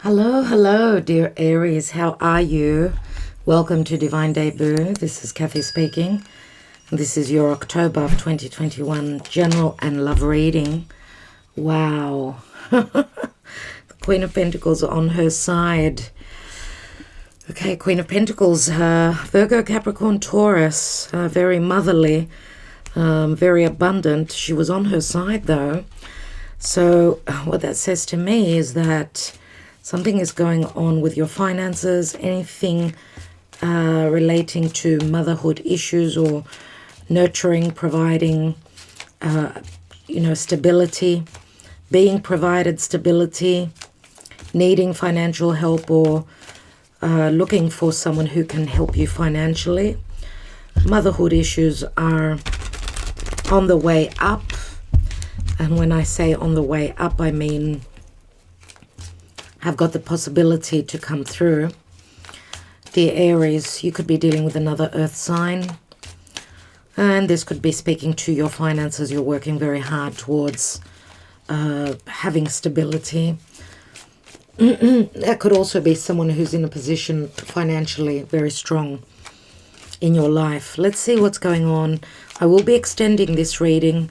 Hello, hello, dear Aries. How are you? Welcome to Divine Debut. This is Kathy speaking. This is your October of 2021 general and love reading. Wow. The Queen of Pentacles on her side. Okay, Queen of Pentacles, Virgo, Capricorn, Taurus, very motherly, very abundant. She was on her side though. So what that says to me is that something is going on with your finances, anything relating to motherhood issues or nurturing, providing, stability, being provided stability, needing financial help, or looking for someone who can help you financially. Motherhood issues are on the way up. And when I say on the way up, I mean have got the possibility to come through. Dear Aries, you could be dealing with another earth sign. And this could be speaking to your finances. You're working very hard towards having stability. That could also be someone who's in a position financially very strong in your life. Let's see what's going on. I will be extending this reading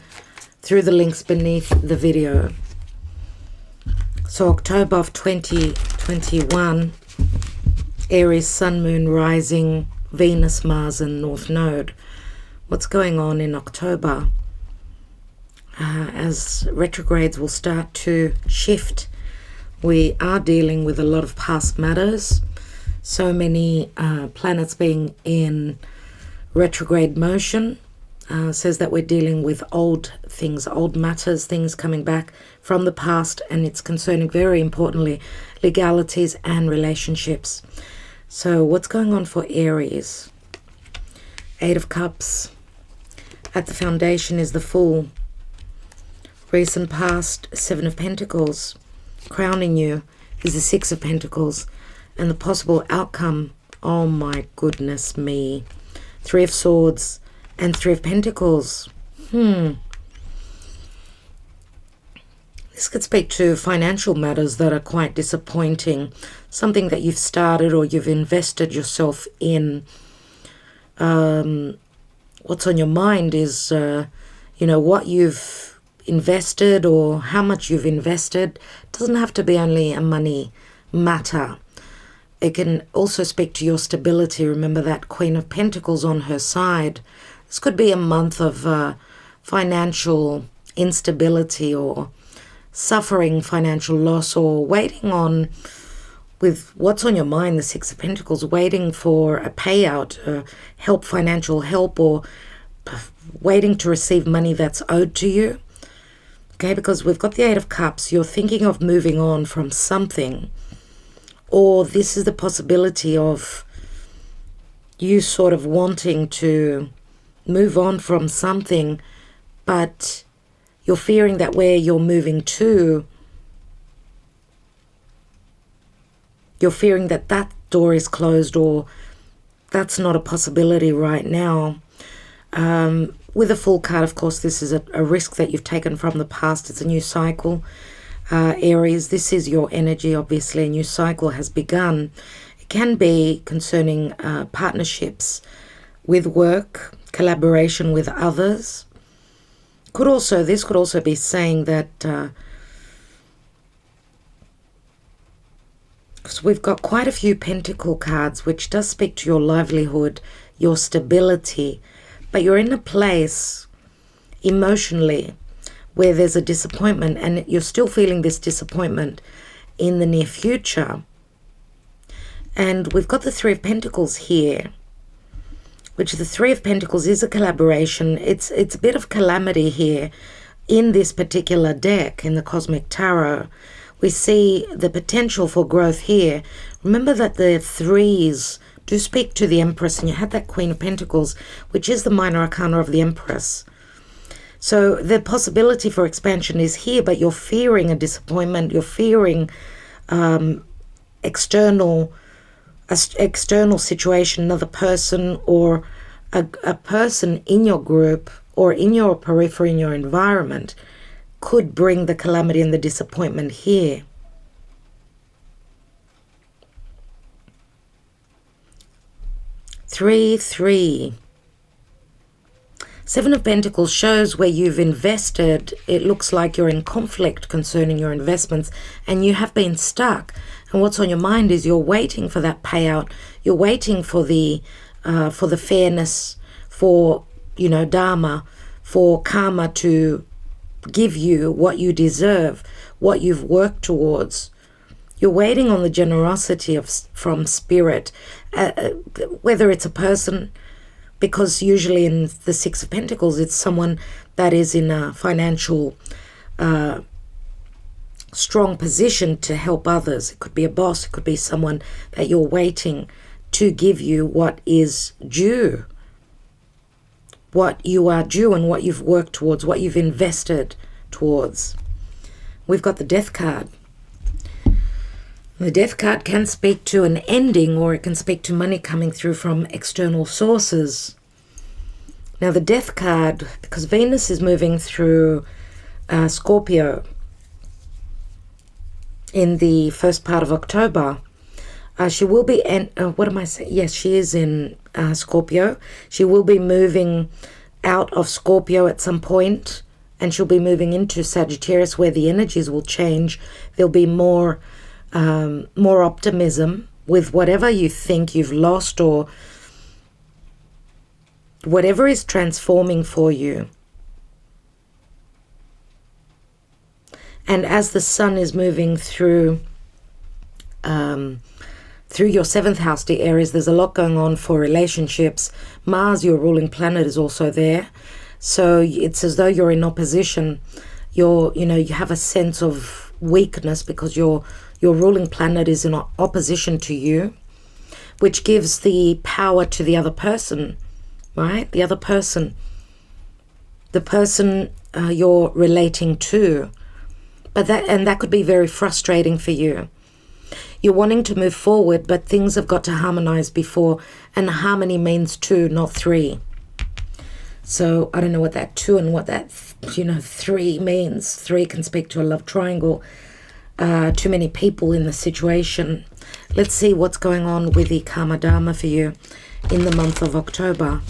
through the links beneath the video. So October of 2021, Aries, Sun, Moon, Rising, Venus, Mars, and North Node. What's going on in October? As retrogrades will start to shift, we are dealing with a lot of past matters. So many planets being in retrograde motion. Says that we're dealing with old things, old matters, things coming back from the past, and it's concerning, very importantly, legalities and relationships. So what's going on for Aries? Eight of Cups. At the foundation is the Fool. Recent past, Seven of Pentacles. Crowning you is the Six of Pentacles. And the possible outcome, oh my goodness me. Three of Swords and Three of Pentacles. This could speak to financial matters that are quite disappointing. Something that you've started or you've invested yourself in. What's on your mind is, what you've invested or how much you've invested. It doesn't have to be only a money matter. It can also speak to your stability. Remember that Queen of Pentacles on her side. This could be a month of financial instability or suffering financial loss, or waiting on, with what's on your mind, the Six of Pentacles, waiting for a payout, help, financial help, or waiting to receive money that's owed to you. Okay, because we've got the Eight of Cups. You're thinking of moving on from something, or this is the possibility of you sort of wanting to move on from something, but you're fearing that where you're moving to, you're fearing that that door is closed, or that's not a possibility right now. With a Fool card, of course, this is a risk that you've taken from the past. It's a new cycle. Aries, this is your energy, obviously. A new cycle has begun. It can be concerning partnerships with work, collaboration with others. This could also be saying that so we've got quite a few Pentacle cards, which does speak to your livelihood, your stability, but you're in a place emotionally where there's a disappointment, and you're still feeling this disappointment in the near future. And we've got the Three of Pentacles here, which the Three of Pentacles is a collaboration. It's a bit of calamity here in this particular deck, in the Cosmic Tarot. We see the potential for growth here. Remember that the threes do speak to the Empress, and you had that Queen of Pentacles, which is the minor arcana of the Empress. So the possibility for expansion is here, but you're fearing a disappointment. You're fearing external situation, another person, or a person in your group or in your periphery, in your environment, could bring the calamity and the disappointment here. 3, 3. Seven of Pentacles shows where you've invested. It looks like you're in conflict concerning your investments and you have been stuck. And what's on your mind is you're waiting for that payout. You're waiting for the fairness, for, you know, Dharma, for karma to give you what you deserve, what you've worked towards. You're waiting on the generosity from spirit, whether it's a person, because usually in the Six of Pentacles, it's someone that is in a financial strong position to help others. It could be a boss, it could be someone that you're waiting to give you what is due, what you are due and what you've worked towards, what you've invested towards. We've got the Death card. The Death card can speak to an ending, or it can speak to money coming through from external sources. Now the Death card, because Venus is moving through Scorpio in the first part of October, she will be, what am I saying? Yes, she is in Scorpio. She will be moving out of Scorpio at some point, and she'll be moving into Sagittarius, where the energies will change. There'll be more optimism with whatever you think you've lost, or whatever is transforming for you. And as the sun is moving through your 7th house, dear Aries, there's a lot going on for relationships. Mars, your ruling planet, is also there. So it's as though you're in opposition. You have a sense of weakness because your ruling planet is in opposition to you, which gives the power to the other person, right? The other person, the person you're relating to. But that could be very frustrating for you. You're wanting to move forward, but things have got to harmonize before, and harmony means 2, not 3. So I don't know what that 2 and what that 3 means. 3 can speak to a love triangle. Too many people in the situation. Let's see what's going on with the Karma Dharma for you in the month of October.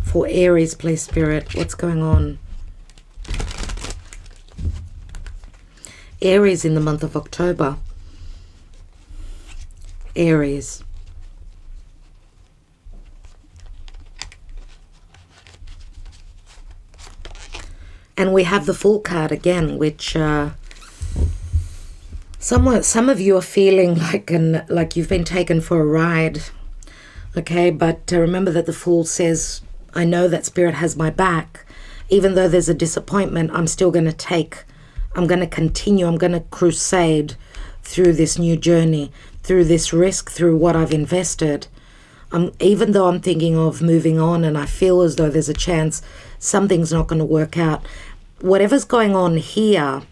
For Aries, please, Spirit, what's going on? Aries in the month of October. Aries. And we have the Fool card again, which some of you are feeling like you've been taken for a ride. Okay, but remember that the Fool says, I know that Spirit has my back. Even though there's a disappointment, I'm still going to continue, I'm going to crusade through this new journey, through this risk, through what I've invested. Even though I'm thinking of moving on and I feel as though there's a chance something's not going to work out, whatever's going on here,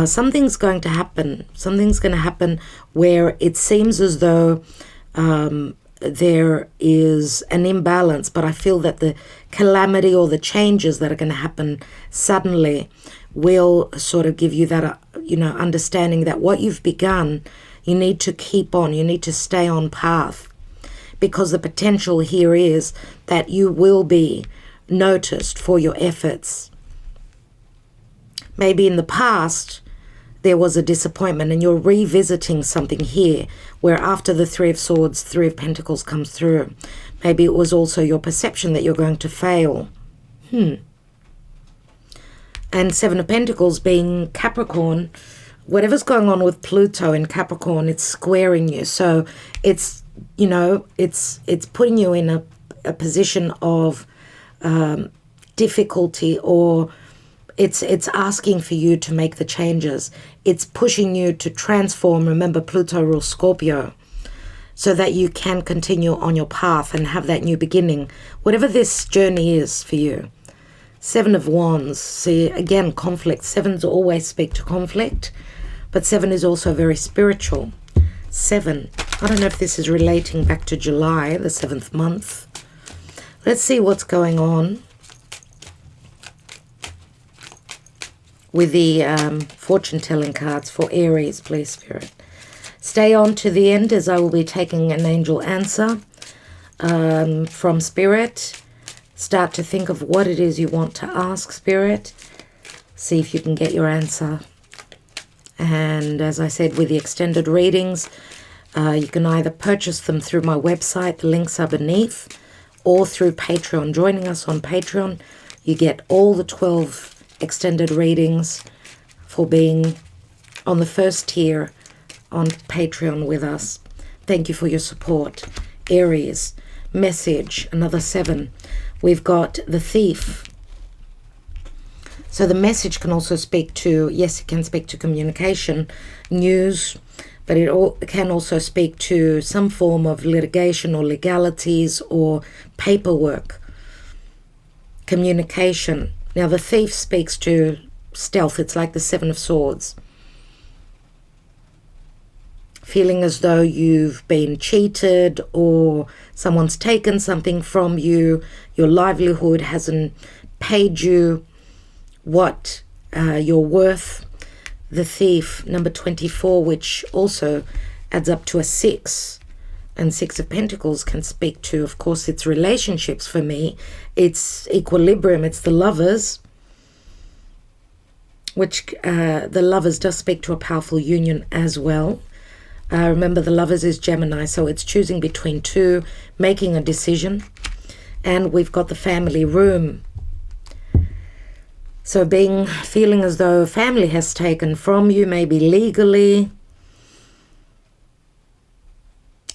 something's going to happen. Something's going to happen where it seems as though there is an imbalance, but I feel that the calamity or the changes that are going to happen suddenly will sort of give you that, understanding that what you've begun, you need to keep on, you need to stay on path, because the potential here is that you will be noticed for your efforts. Maybe in the past there was a disappointment and you're revisiting something here where after the 3 of Swords, 3 of Pentacles comes through. Maybe it was also your perception that you're going to fail. And 7 of Pentacles being Capricorn, whatever's going on with Pluto in Capricorn, it's squaring you. So it's, it's putting you in a position of difficulty, or it's asking for you to make the changes. It's pushing you to transform. Remember, Pluto rules Scorpio, so that you can continue on your path and have that new beginning, whatever this journey is for you. 7 of Wands. See, again, conflict. 7s always speak to conflict, but 7 is also very spiritual. 7. I don't know if this is relating back to July, the 7th month. Let's see what's going on with the fortune-telling cards for Aries, please, Spirit. Stay on to the end, as I will be taking an angel answer from Spirit. Start to think of what it is you want to ask Spirit. See if you can get your answer. And as I said, with the extended readings, you can either purchase them through my website, the links are beneath, or through Patreon. Joining us on Patreon, you get all the 12 extended readings for being on the first tier on Patreon with us. Thank you for your support. Aries, message, another 7. We've got the Thief. So the message can also speak to, yes, it can speak to communication, news, but it can also speak to some form of litigation or legalities or paperwork, communication. Now the Thief speaks to stealth. It's like the 7 of Swords. Feeling as though you've been cheated or someone's taken something from you, your livelihood hasn't paid you what you're worth. The Thief, number 24, which also adds up to a 6. And 6 of Pentacles can speak to, of course, it's relationships for me. It's equilibrium. It's the Lovers, which the Lovers does speak to a powerful union as well. Remember, the Lovers is Gemini, so it's choosing between two, making a decision. And we've got the family room. So feeling as though family has taken from you, maybe legally.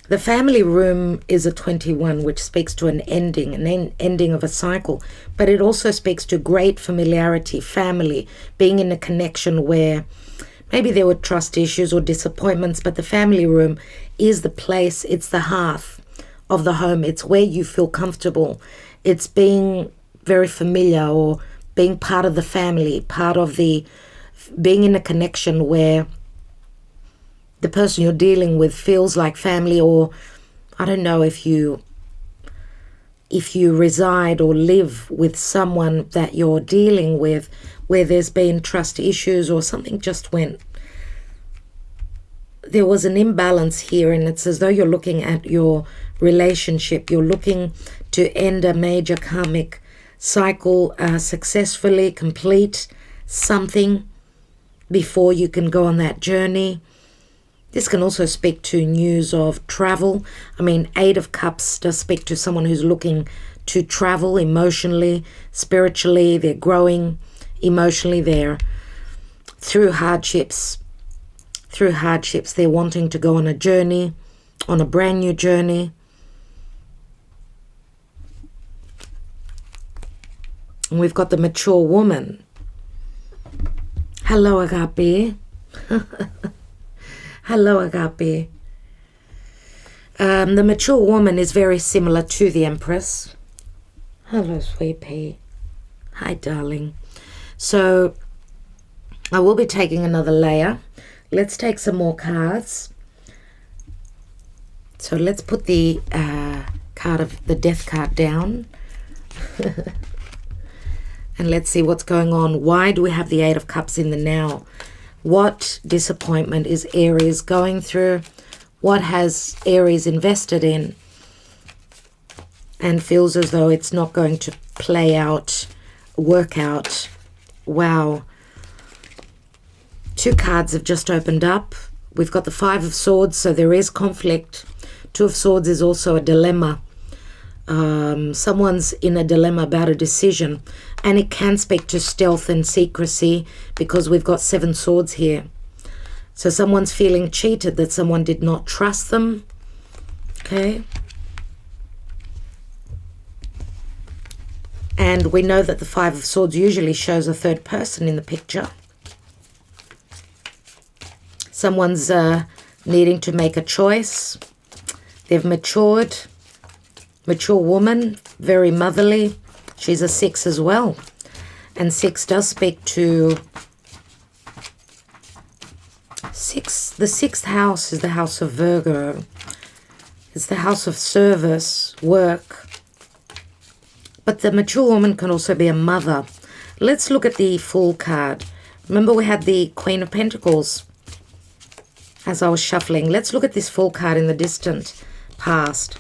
The family room is a 21, which speaks to an ending of a cycle. But it also speaks to great familiarity, family, being in a connection where maybe there were trust issues or disappointments, but the family room is the place, it's the hearth of the home. It's where you feel comfortable. It's being very familiar or being part of the family, being in a connection where the person you're dealing with feels like family, or I don't know if you reside or live with someone that you're dealing with where there's been trust issues or something just went. There was an imbalance here, and it's as though you're looking at your relationship. You're looking to end a major karmic cycle, successfully complete something before you can go on that journey. This can also speak to news of travel. I mean, 8 of Cups does speak to someone who's looking to travel emotionally, spiritually. They're growing emotionally. They're through hardships. They're wanting to go on a journey, on a brand new journey. And we've got the mature woman. Hello, Agape. Hello, Agape. The mature woman is very similar to the Empress. Hello, sweet pea. Hi, darling. So I will be taking another layer. Let's take some more cards. So let's put the card of the Death card down. And let's see what's going on. Why do we have the 8 of Cups in the now? What disappointment is Aries going through? What has Aries invested in and feels as though it's not going to play out, work out? Wow. 2 cards have just opened up. We've got the 5 of Swords, so there is conflict. 2 of Swords is also a dilemma. Someone's in a dilemma about a decision, and it can speak to stealth and secrecy because we've got 7 swords here. So someone's feeling cheated, that someone did not trust them. Okay. And we know that the 5 of Swords usually shows a third person in the picture. Someone's needing to make a choice. They've matured. Mature woman, very motherly. She's a 6 as well. And 6 does speak to 6. The 6th house is the house of Virgo. It's the house of service, work. But the mature woman can also be a mother. Let's look at the Fool card. Remember we had the Queen of Pentacles. as I was shuffling. Let's look at this Fool card in the distant past.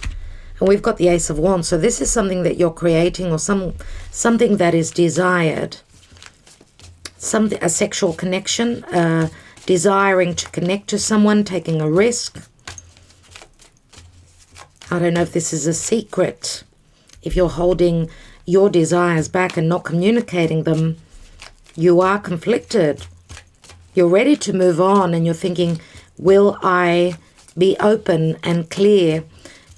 And we've got the Ace of Wands. So this is something that you're creating, or something that is desired. A sexual connection, desiring to connect to someone, taking a risk. I don't know if this is a secret. If you're holding your desires back and not communicating them, you are conflicted. You're ready to move on and you're thinking, will I be open and clear?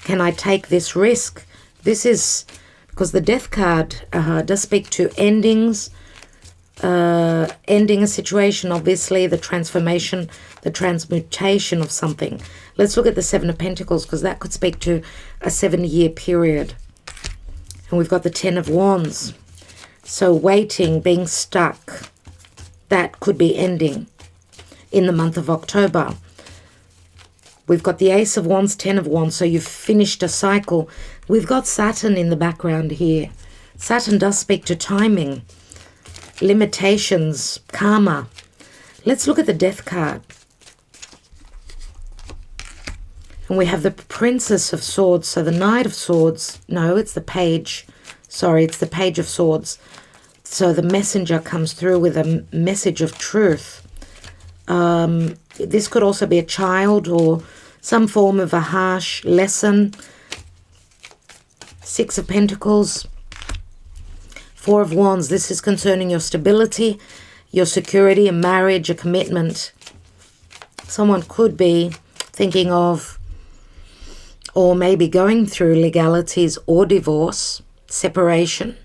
Can I take this risk? This is because the Death card does speak to endings, ending a situation, obviously, the transformation, the transmutation of something. Let's look at the Seven of Pentacles, because that could speak to a 7-year period. And we've got the Ten of Wands. So waiting, being stuck, that could be ending in the month of October. We've got the Ace of Wands, Ten of Wands, so you've finished a cycle. We've got Saturn in the background here. Saturn does speak to timing, limitations, karma. Let's look at the Death card. And we have the Princess of Swords, so the Knight of Swords. No, it's the Page. Sorry, it's the Page of Swords. So the messenger comes through with a message of truth. This could also be a child or some form of a harsh lesson. Six of Pentacles. Four of Wands. This is concerning your stability, your security, a marriage, a commitment. Someone could be thinking of, or maybe going through legalities or divorce, separation,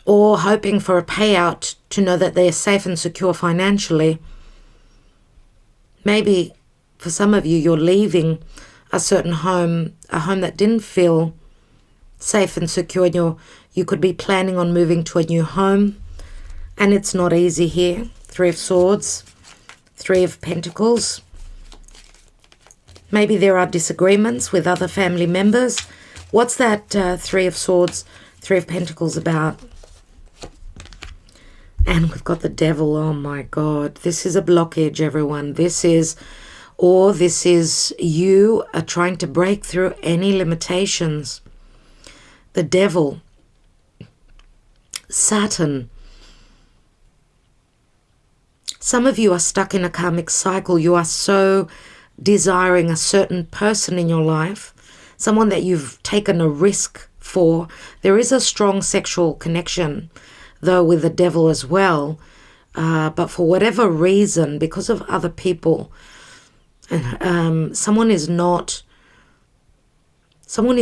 or hoping for a payout to know that they're safe and secure financially. Maybe for some of you, you're leaving a certain home, a home that didn't feel safe and secure. You could be planning on moving to a new home, and it's not easy here. Three of Swords, Three of Pentacles. Maybe there are disagreements with other family members. What's that Three of Swords, Three of Pentacles about? And we've got the Devil. Oh my God. This is a blockage, everyone. This is you are trying to break through any limitations. The Devil. Saturn. Some of you are stuck in a karmic cycle. You are so desiring a certain person in your life, someone that you've taken a risk for. There is a strong sexual connection, though, with the Devil as well. But for whatever reason, because of other people, someone is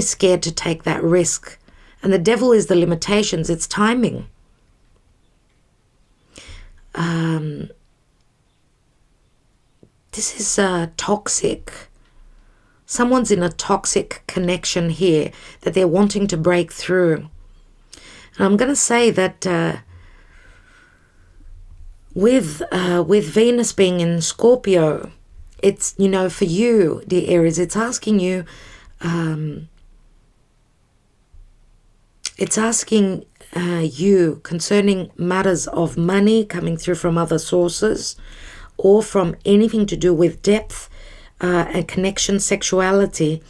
scared to take that risk. And the Devil is the limitations. It's timing. This is toxic. Someone's in a toxic connection here that they're wanting to break through. And I'm going to say that with Venus being in Scorpio, it's, for you, dear Aries, it's asking you, you concerning matters of money coming through from other sources, or from anything to do with depth and connection, sexuality.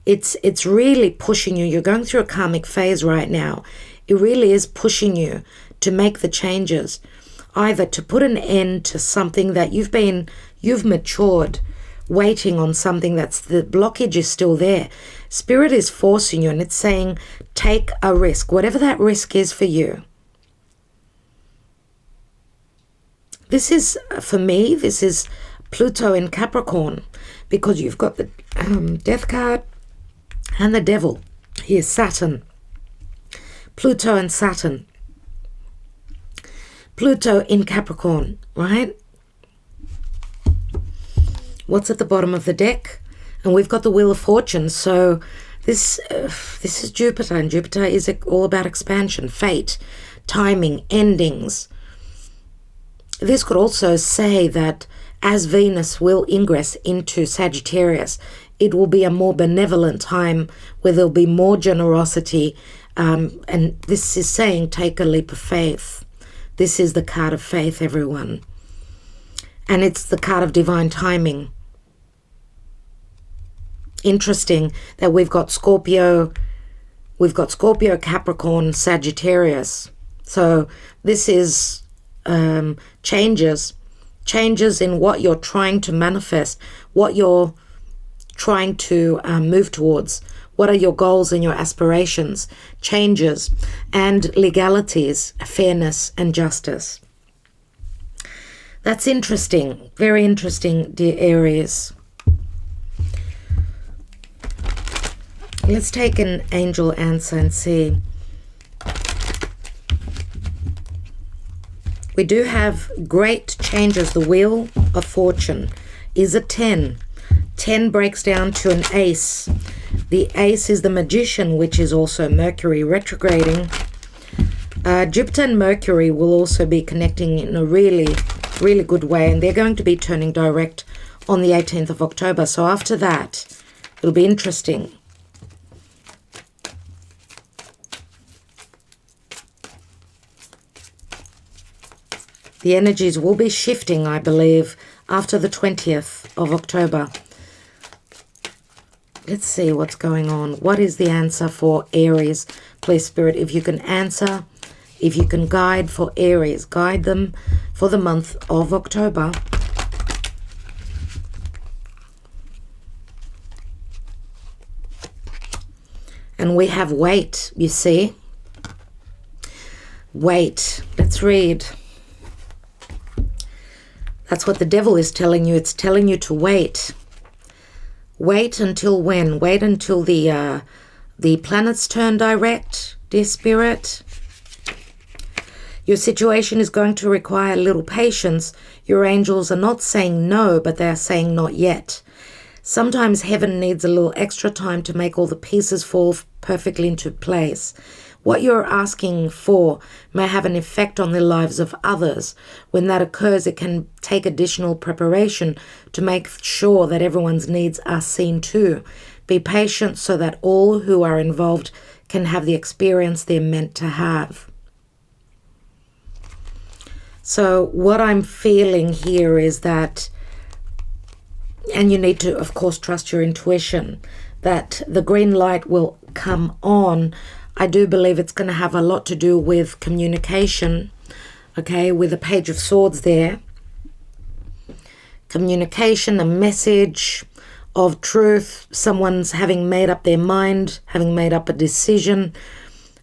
It's really pushing you. You're going through a karmic phase right now. It really is pushing you to make the changes, either to put an end to something that you've matured, waiting on something that's, the blockage is still there. Spirit is forcing you, and it's saying, take a risk, whatever that risk is for you. This is, for me, this is Pluto in Capricorn, because you've got the Death card and the Devil. Here's Saturn. Pluto and Saturn. Pluto in Capricorn, right? What's at the bottom of the deck? And we've got the Wheel of Fortune. So this is Jupiter, and Jupiter is all about expansion, fate, timing, endings. This could also say that as Venus will ingress into Sagittarius, it will be a more benevolent time where there'll be more generosity. And this is saying take a leap of faith. This is the card of faith, everyone. And it's the card of divine timing. Interesting that we've got Scorpio, Capricorn, Sagittarius. So this is changes in what you're trying to manifest, what you're trying to move towards. What are your goals and your aspirations? Changes and legalities, fairness and justice. That's interesting. Very interesting, dear Aries. Let's take an angel answer and see. We do have great changes. The Wheel of Fortune is a 10. 10 breaks down to an ace. The ace is the Magician, which is also Mercury retrograding. Jupiter and Mercury will also be connecting in a really, really good way, and they're going to be turning direct on the 18th of October. So after that, it'll be interesting. The energies will be shifting, I believe, after the 20th of October. Let's see what's going on. What is the answer for Aries? Please, Spirit, if you can answer, if you can guide for Aries, guide them for the month of October. And we have wait, you see. Wait. Let's read. That's what the devil is telling you. It's telling you to wait. Wait until when? Wait until the planets turn direct, dear Spirit. Your situation is going to require a little patience. Your angels are not saying no, but they are saying not yet. Sometimes heaven needs a little extra time to make all the pieces fall perfectly into place. What you're asking for may have an effect on the lives of others. When that occurs, it can take additional preparation to make sure that everyone's needs are seen too. Be patient so that all who are involved can have the experience they're meant to have. So what I'm feeling here is that, and you need to, of course, trust your intuition, that the green light will come on. I do believe it's going to have a lot to do with communication, okay, with the Page of Swords there. Communication, a message of truth, someone's having made up their mind, having made up a decision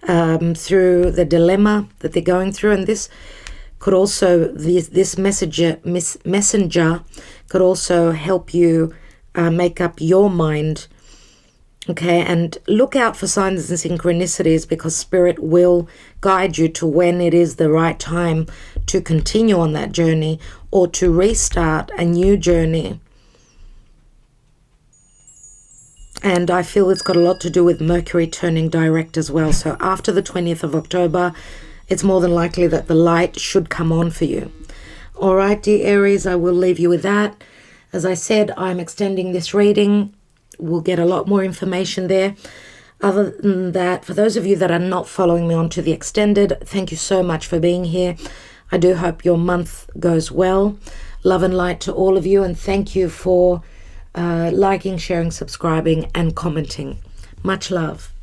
through the dilemma that they're going through. And this could also, this messenger could also help you make up your mind. Okay, and look out for signs and synchronicities, because Spirit will guide you to when it is the right time to continue on that journey or to restart a new journey. And I feel it's got a lot to do with Mercury turning direct as well. So after the 20th of October, it's more than likely that the light should come on for you. All right, dear Aries, I will leave you with that. As I said, I'm extending this reading. We'll get a lot more information there. Other than that, for those of you that are not following me on to the extended, thank you so much for being here. I do hope your month goes well. Love and light to all of you, and thank you for liking, sharing, subscribing, and commenting. Much love.